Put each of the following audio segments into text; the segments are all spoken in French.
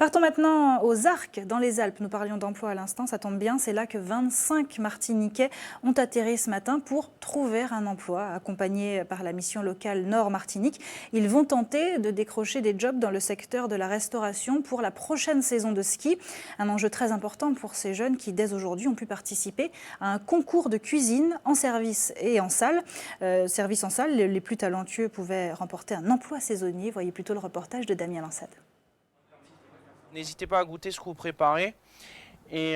Partons maintenant aux Arcs, dans les Alpes. Nous parlions d'emploi à l'instant, ça tombe bien, c'est là que 25 Martiniquais ont atterri ce matin pour trouver un emploi. Accompagnés par la mission locale Nord-Martinique, ils vont tenter de décrocher des jobs dans le secteur de la restauration pour la prochaine saison de ski. Un enjeu très important pour ces jeunes qui, dès aujourd'hui, ont pu participer à un concours de cuisine en service et en salle. Service en salle, les plus talentueux pouvaient remporter un emploi saisonnier. Voyez plutôt le reportage de Damien Lansade. N'hésitez pas à goûter ce que vous préparez et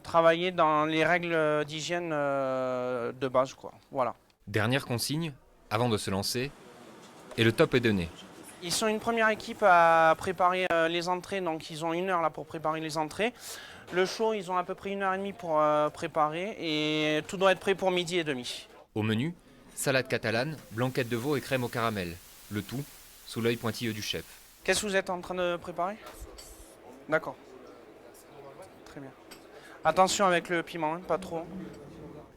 travailler dans les règles d'hygiène de base, quoi. Voilà. Dernière consigne, avant de se lancer, et le top est donné. Ils sont une première équipe à préparer les entrées, donc ils ont 1 heure là pour préparer les entrées. Le chaud, ils ont à peu près 1h30 pour préparer et tout doit être prêt pour 12h30. Au menu, salade catalane, blanquette de veau et crème au caramel. Le tout sous l'œil pointilleux du chef. Qu'est-ce que vous êtes en train de préparer? D'accord. Très bien. Attention avec le piment, hein, pas trop.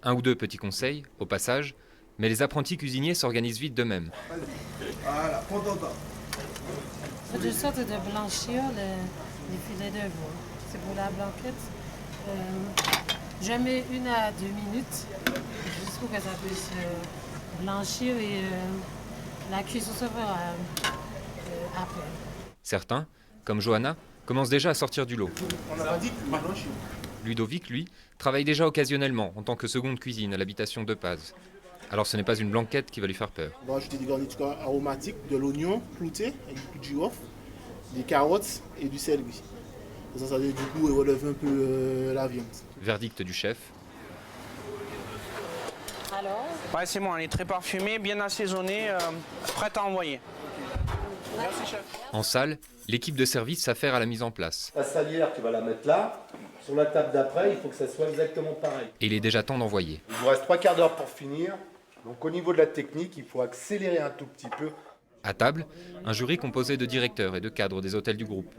Un ou deux petits conseils, au passage, mais les apprentis cuisiniers s'organisent vite d'eux-mêmes. Voilà, prends ton temps. Je sorte de blanchir les filets de veau. C'est pour la blanquette. Je mets 1 à 2 minutes juste pour que ça puisse blanchir et la cuisson se fera après. Certains, comme Johanna, commencent déjà à sortir du lot. On n'a pas dit que blanchir. Ludovic, lui, travaille déjà occasionnellement en tant que seconde cuisine à l'habitation de Paz. Alors ce n'est pas une blanquette qui va lui faire peur. On va ajouter des garnitures aromatiques, de l'oignon clouté avec du girofle, des carottes et du céleri. Ça va du coup relever un peu la viande. Verdict du chef. Alors, Ouais, c'est bon, elle est très parfumée, bien assaisonnée, prête à envoyer. Merci chef. En salle, l'équipe de service s'affaire à la mise en place. La salière, tu vas la mettre là. Sur la table d'après, il faut que ça soit exactement pareil. Et il est déjà temps d'envoyer. Il vous reste 3/4 d'heure pour finir. Donc au niveau de la technique, il faut accélérer un tout petit peu. À table, un jury composé de directeurs et de cadres des hôtels du groupe.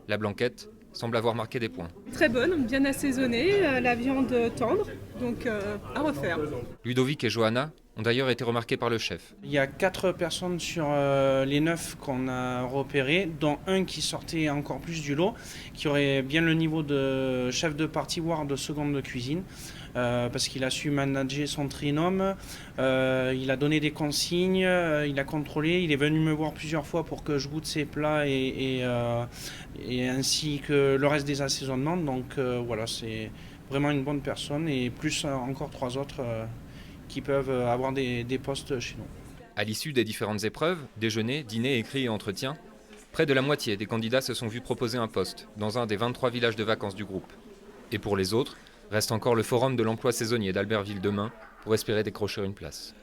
La blanquette semble avoir marqué des points. Très bonne, bien assaisonnée, la viande tendre, donc à refaire. Ludovic et Johanna ont d'ailleurs été remarqués par le chef. Il y a 4 personnes sur les 9 qu'on a repérées, dont un qui sortait encore plus du lot, qui aurait bien le niveau de chef de partie, voire de seconde de cuisine, parce qu'il a su manager son trinôme, il a donné des consignes, il a contrôlé, il est venu me voir plusieurs fois pour que je goûte ses plats et ainsi que le reste des assaisonnements. Donc voilà, c'est vraiment une bonne personne et plus encore 3 autres qui peuvent avoir des postes chez nous. À l'issue des différentes épreuves, déjeuner, dîner, écrit et entretien, près de la moitié des candidats se sont vus proposer un poste dans un des 23 villages de vacances du groupe. Et pour les autres, reste encore le forum de l'emploi saisonnier d'Albertville demain pour espérer décrocher une place.